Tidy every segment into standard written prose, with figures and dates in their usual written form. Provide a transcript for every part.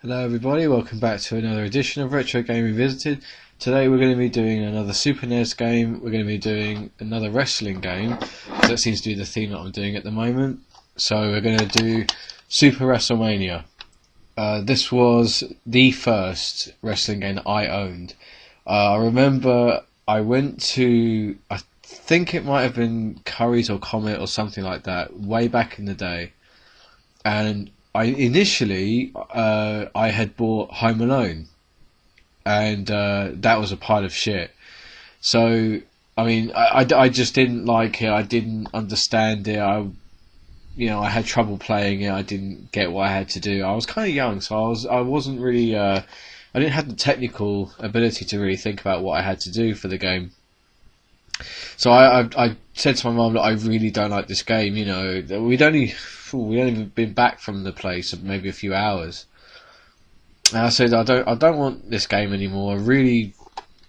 Hello everybody, welcome back to another edition of Retro Game Revisited. Today we're going to be doing another Super NES game, we're going to be doing another wrestling game, because that seems to be the theme that I'm doing at the moment. So we're going to do Super Wrestlemania. This was the first wrestling game that I owned. I remember I went to, I think it might have been Curry's or Comet or something like that, way back in the day. And I had bought Home Alone, and that was a pile of shit. So I just didn't like it. I didn't understand it. I had trouble playing it. I didn't get what I had to do. I was kind of young, so I wasn't really I didn't have the technical ability to really think about what I had to do for the game. So I said to my mum that I really don't like this game. We'd only been back from the place maybe a few hours, and I said I don't want this game anymore. I really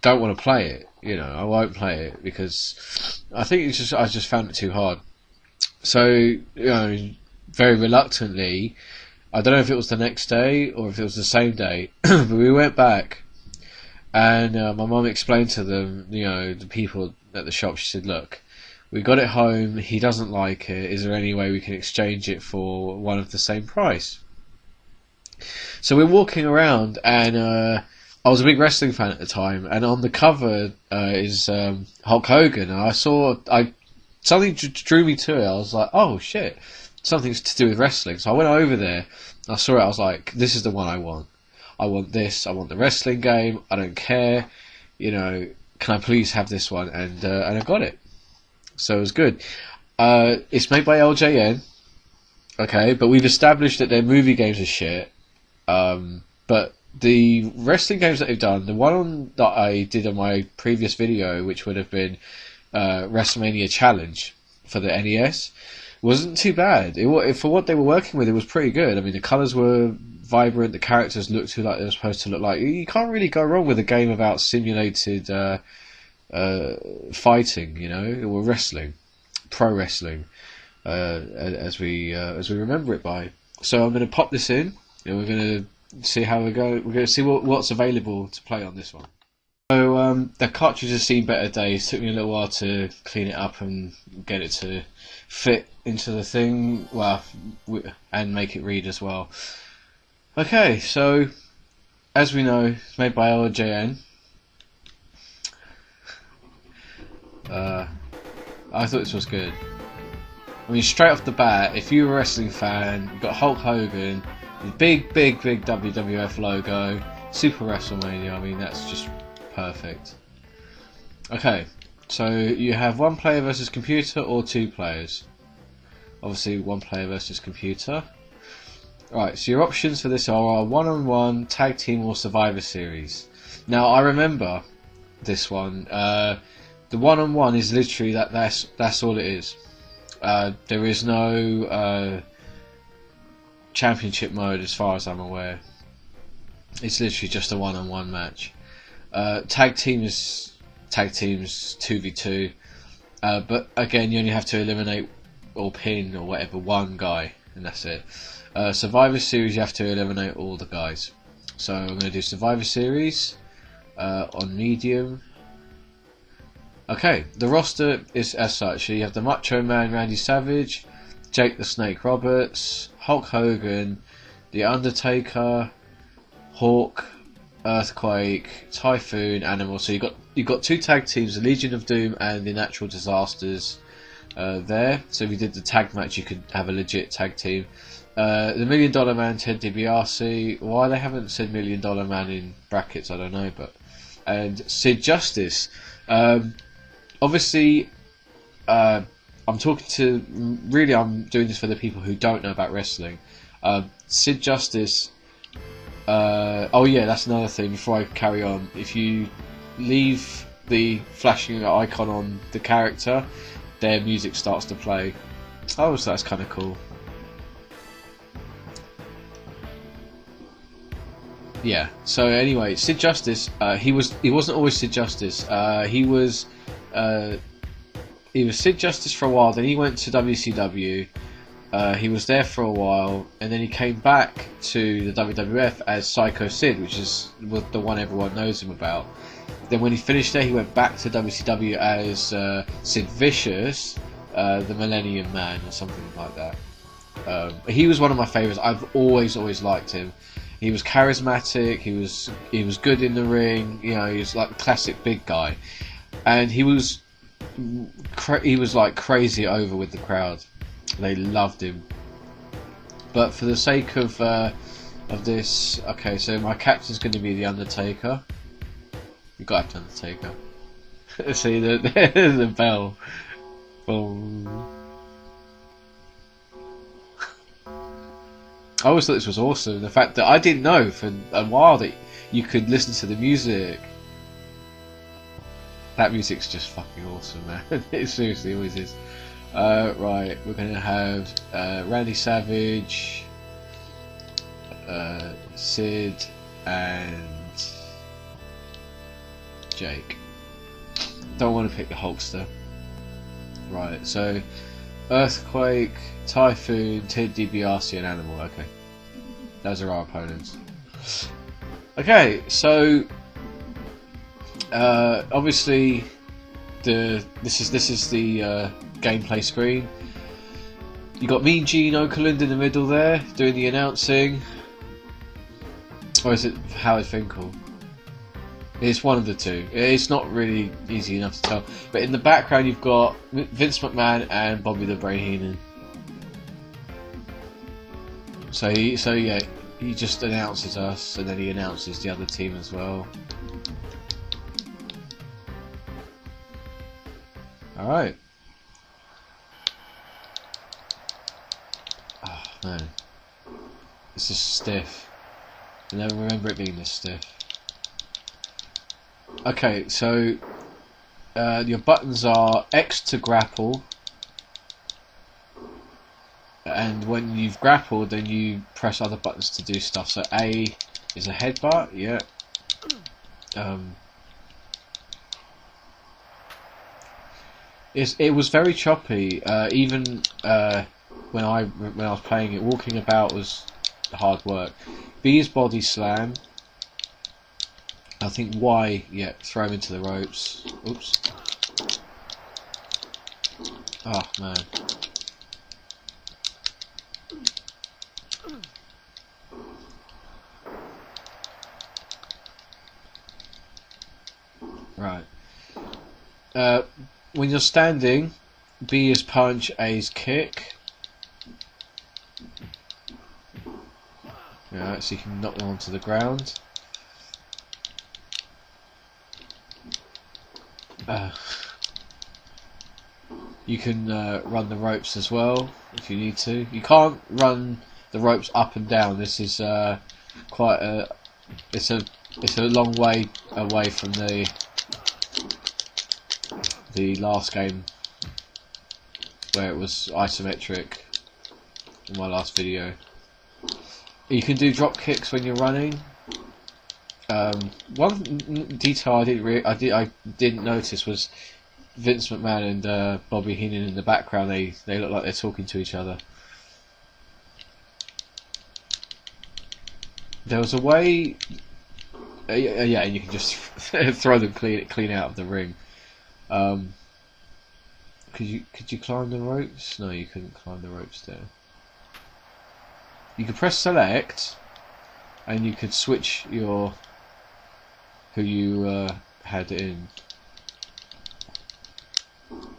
don't want to play it. I won't play it because I think I just found it too hard. So very reluctantly, I don't know if it was the next day or if it was the same day, but we went back, and my mum explained to them, the people at the shop. She said, "Look, we got it home. He doesn't like it. Is there any way we can exchange it for one of the same price?" So we're walking around, and I was a big wrestling fan at the time, and on the cover is Hulk Hogan. And something drew me to it. I was like, "Oh shit, something's to do with wrestling." So I went over there. I saw it. I was like, "This is the one I want. I want this. I want the wrestling game. I don't care. Can I please have this one?" And I got it. So it was good. It's made by LJN, okay, but we've established that their movie games are shit. But the wrestling games that they've done, the one that I did on my previous video, which would have been Wrestlemania Challenge for the NES, wasn't too bad. For what they were working with, it was pretty good. I mean, the colours were vibrant, the characters looked like they were supposed to look like. You can't really go wrong with a game about simulated fighting, or wrestling, pro wrestling, as we remember it by. So I'm going to pop this in, and we're going to see how we go. We're going to see what's available to play on this one. So the cartridge has seen better days. Took me a little while to clean it up and get it to fit into the thing, and make it read as well. Okay, so as we know, it's made by LJN. I thought this was good. I mean, straight off the bat, if you're a wrestling fan, you've got Hulk Hogan, the big WWF logo, Super WrestleMania. I mean, that's just perfect. Okay, so you have one player versus computer or two players. Obviously, one player versus computer. Right, so your options for this are one-on-one, tag team, or Survivor Series. Now, I remember this one. The one-on-one is literally that's all it is. There is no championship mode as far as I'm aware. It's literally just a one-on-one match. Tag teams 2v2, but again you only have to eliminate or pin or whatever one guy, and that's it. Survivor Series, you have to eliminate all the guys. So I'm going to do Survivor Series on medium. Okay, the roster is as such. So you have the Macho Man Randy Savage, Jake the Snake Roberts, Hulk Hogan, The Undertaker, Hawk, Earthquake, Typhoon, Animal. So you've got two tag teams, the Legion of Doom and the Natural Disasters there. So if you did the tag match, you could have a legit tag team. The $1 Million Man, Ted DiBiase. Why they haven't said $1 Million Man in brackets, I don't know. And Sid Justice. Obviously, I'm doing this for the people who don't know about wrestling. Sid Justice. Oh yeah, that's another thing. Before I carry on, if you leave the flashing icon on the character, their music starts to play. Oh, so that's kind of cool. Yeah. So anyway, Sid Justice. He wasn't always Sid Justice. He was Sid Justice for a while. Then he went to WCW, He was there for a while, and then he came back to the WWF as Psycho Sid, which is the one everyone knows him about. Then when he finished there, he went back to WCW as Sid Vicious, the Millennium Man, or something like that. He was one of my favourites. I've always liked him. He was charismatic. He was good in the ring. You know, he was like the classic big guy, and he was like crazy over with the crowd. They loved him. But for the sake of this, okay, so my captain's going to be the Undertaker. You got to have the Undertaker. See the bell. Boom. I always thought this was awesome. The fact that I didn't know for a while that you could listen to the music. That music's just fucking awesome, man. It seriously always is. Right, we're going to have Randy Savage, Sid, and Jake. Don't want to pick the Hulkster. Right, so Earthquake, Typhoon, Ted DiBiase, and Animal. Okay, those are our opponents. Okay, so obviously this is the gameplay screen. You got Mean Gene Okerlund in the middle there doing the announcing, or is it Howard Finkel? It's one of the two. It's not really easy enough to tell. But in the background you've got Vince McMahon and Bobby the Brain Heenan. So yeah, he just announces us, and then he announces the other team as well. All right. Oh man, this is stiff. I never remember it being this stiff. Okay, so your buttons are X to grapple, and when you've grappled, then you press other buttons to do stuff. So A is a headbutt, yeah. It was very choppy. Even when I was playing it, walking about was hard work. B is body slam. I think Y, yeah, throw him into the ropes. Oops. Oh man. Right. When you're standing, B is punch, A is kick. Right, so you can knock them onto the ground. You can run the ropes as well if you need to. You can't run the ropes up and down. This is quite a it's a long way away from the last game where it was isometric in my last video. You can do drop kicks when you're running. One detail I didn't notice was Vince McMahon and Bobby Heenan in the background. They look like they're talking to each other. There was a way, yeah, and you can just throw them clean out of the ring. Could you climb the ropes? No, you couldn't climb the ropes there. You could press select, and you could switch your who you had in.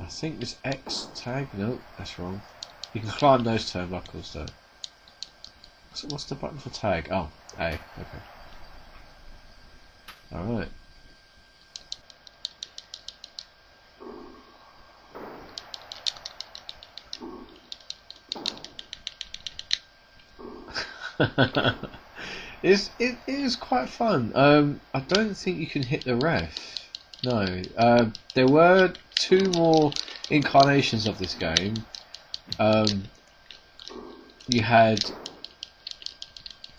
I think this X tag. No, that's wrong. You can climb those turnbuckles though. So what's the button for tag? Oh, A. Okay. All right. It is quite fun. I don't think you can hit the ref. No. There were two more incarnations of this game. You had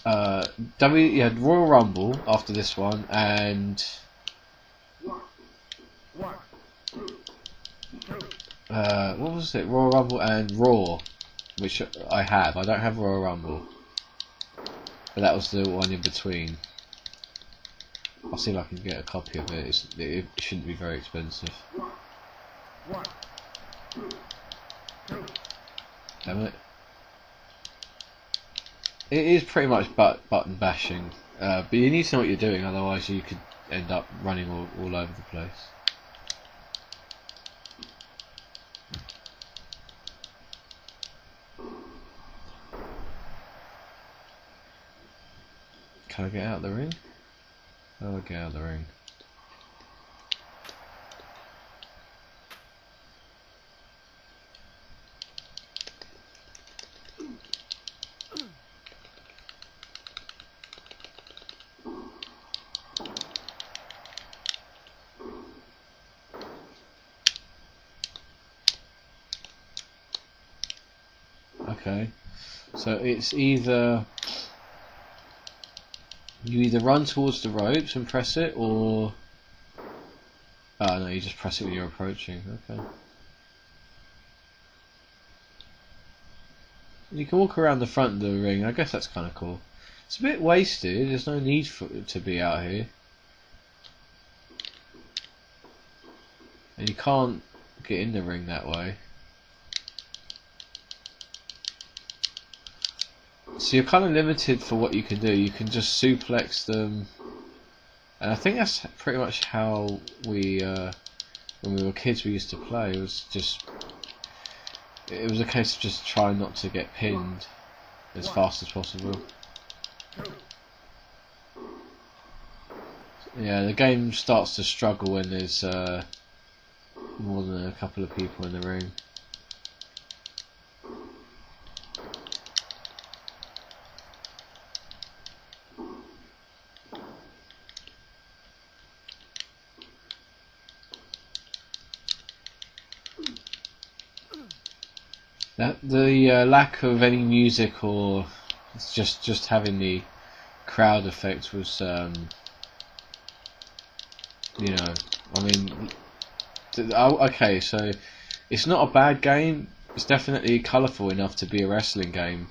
you had Royal Rumble after this one, and what was it? Royal Rumble and Raw. which I have. I don't have Royal Rumble, but that was the one in between. I'll see if I can get a copy of it. It shouldn't be very expensive. Damn it. It is pretty much button bashing, but you need to know what you're doing, otherwise you could end up running all over the place. Can I get out of the ring? Oh, I'll get out of the ring. Okay, so it's either you either run towards the ropes and press it, or oh no, you just press it when you're approaching. Okay. You can walk around the front of the ring. I guess that's kind of cool. It's a bit wasted. There's no need for it to be out here, and you can't get in the ring that way. So you're kind of limited for what you can do. You can just suplex them, and I think that's pretty much how we, when we were kids, we used to play. It was a case of just trying not to get pinned as fast as possible. Yeah, the game starts to struggle when there's more than a couple of people in the ring. The lack of any music, or just having the crowd effect was, you know, I mean, okay, so it's not a bad game. It's definitely colourful enough to be a wrestling game,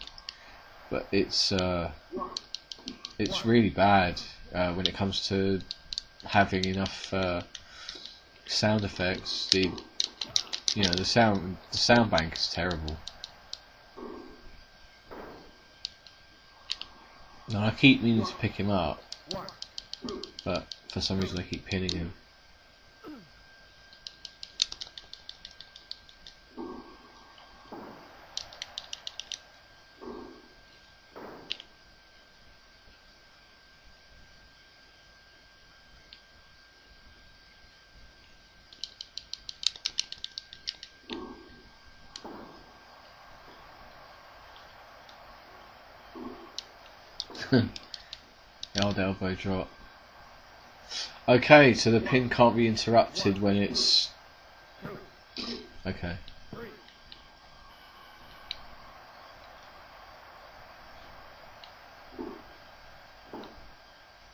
but it's really bad when it comes to having enough sound effects. The sound bank is terrible. And I keep meaning to pick him up, but for some reason I keep pinning him. The old elbow drop. Okay, so the pin can't be interrupted when it's... Okay.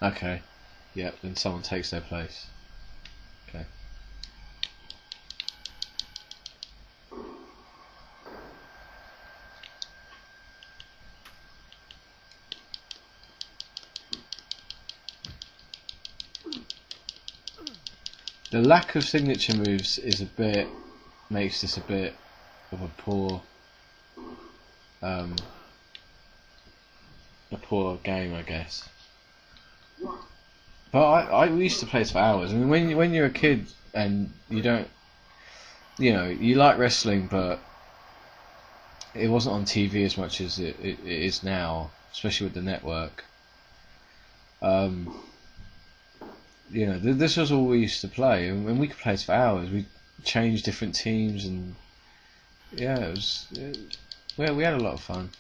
Okay. Yep, then someone takes their place. Okay. The lack of signature moves is makes this a bit of a poor game, I guess. But we used to play this for hours. I mean, when you're a kid and you don't, you like wrestling, but it wasn't on TV as much as it is now, especially with the network. This was all we used to play, and we could play this for hours. We changed different teams, and yeah, we had a lot of fun.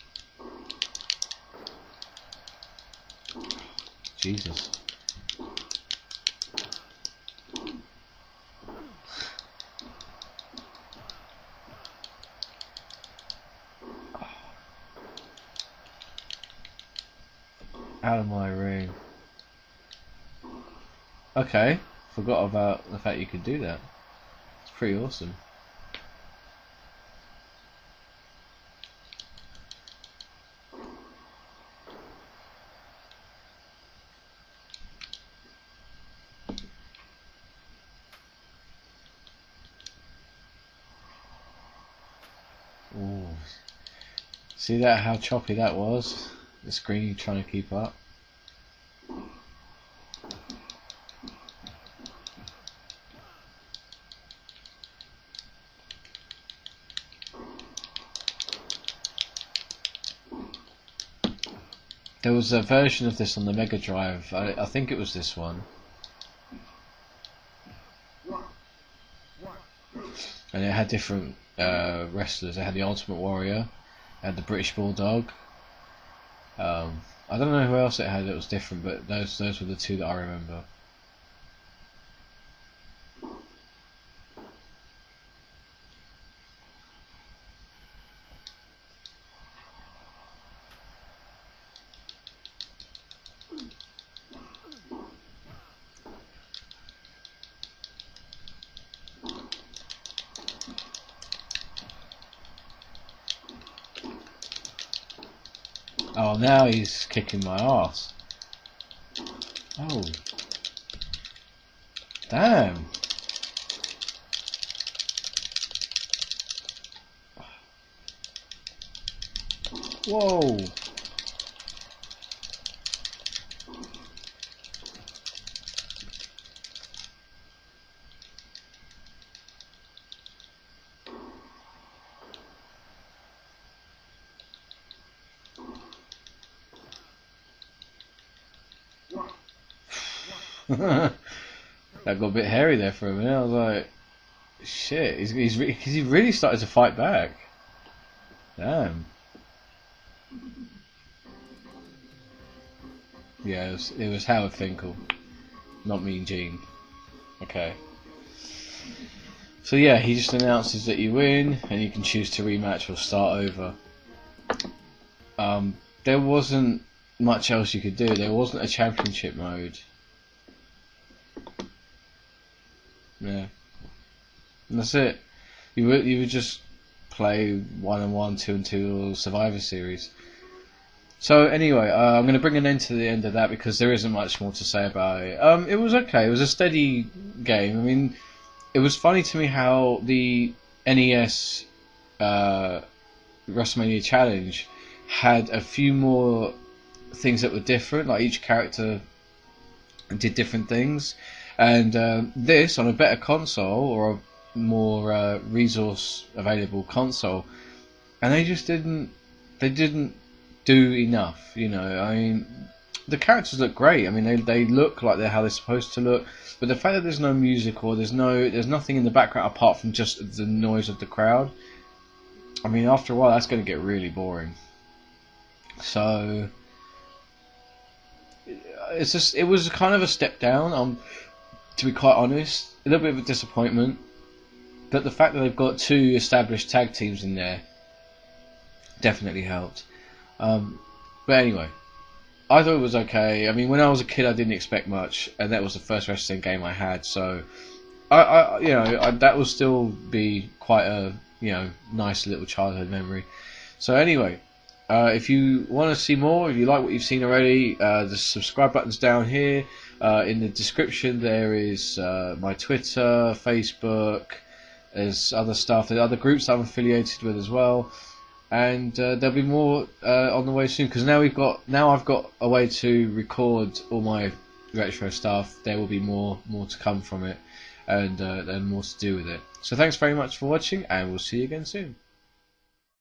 Jesus. Out of my ring. Okay, forgot about the fact you could do that. It's pretty awesome. See that, how choppy that was? The screen trying to keep up. There was a version of this on the Mega Drive. I think it was this one. And it had different wrestlers. It had the Ultimate Warrior, it had the British Bulldog. I don't know who else it had that was different, but those were the two that I remember. Oh, now he's kicking my ass. Oh. Damn. Whoa. That got a bit hairy there for a minute. I was like, shit, he really started to fight back. Damn. Yeah, it was Howard Finkel, not Mean Gene. Okay. So yeah, he just announces that you win, and you can choose to rematch or start over. There wasn't much else you could do. There wasn't a championship mode. Yeah, and that's it. You would just play 1-on-1, 2-on-2, or Survivor Series. So anyway, I'm going to bring an end to the end of that because there isn't much more to say about it. It was okay. It was a steady game. I mean, it was funny to me how the NES Wrestlemania Challenge had a few more things that were different. Like each character did different things. And this, on a better console or a more resource available console, and they didn't do enough. You know, I mean, the characters look great. I mean, they look like they're how they're supposed to look. But the fact that there's no music or there's nothing in the background apart from just the noise of the crowd. I mean, after a while, that's going to get really boring. So it was kind of a step down. To be quite honest, a little bit of a disappointment, but the fact that they've got 2 established tag teams in there definitely helped. But anyway, I thought it was okay. I mean, when I was a kid, I didn't expect much, and that was the first wrestling game I had, so that will still be quite a nice little childhood memory. So anyway, if you want to see more, if you like what you've seen already, the subscribe button's down here. In the description there is my Twitter, Facebook, there's other stuff, there's other groups I'm affiliated with as well, and there'll be more on the way soon, because now I've got a way to record all my retro stuff. There will be more to come from it, and more to do with it. So thanks very much for watching, and we'll see you again soon.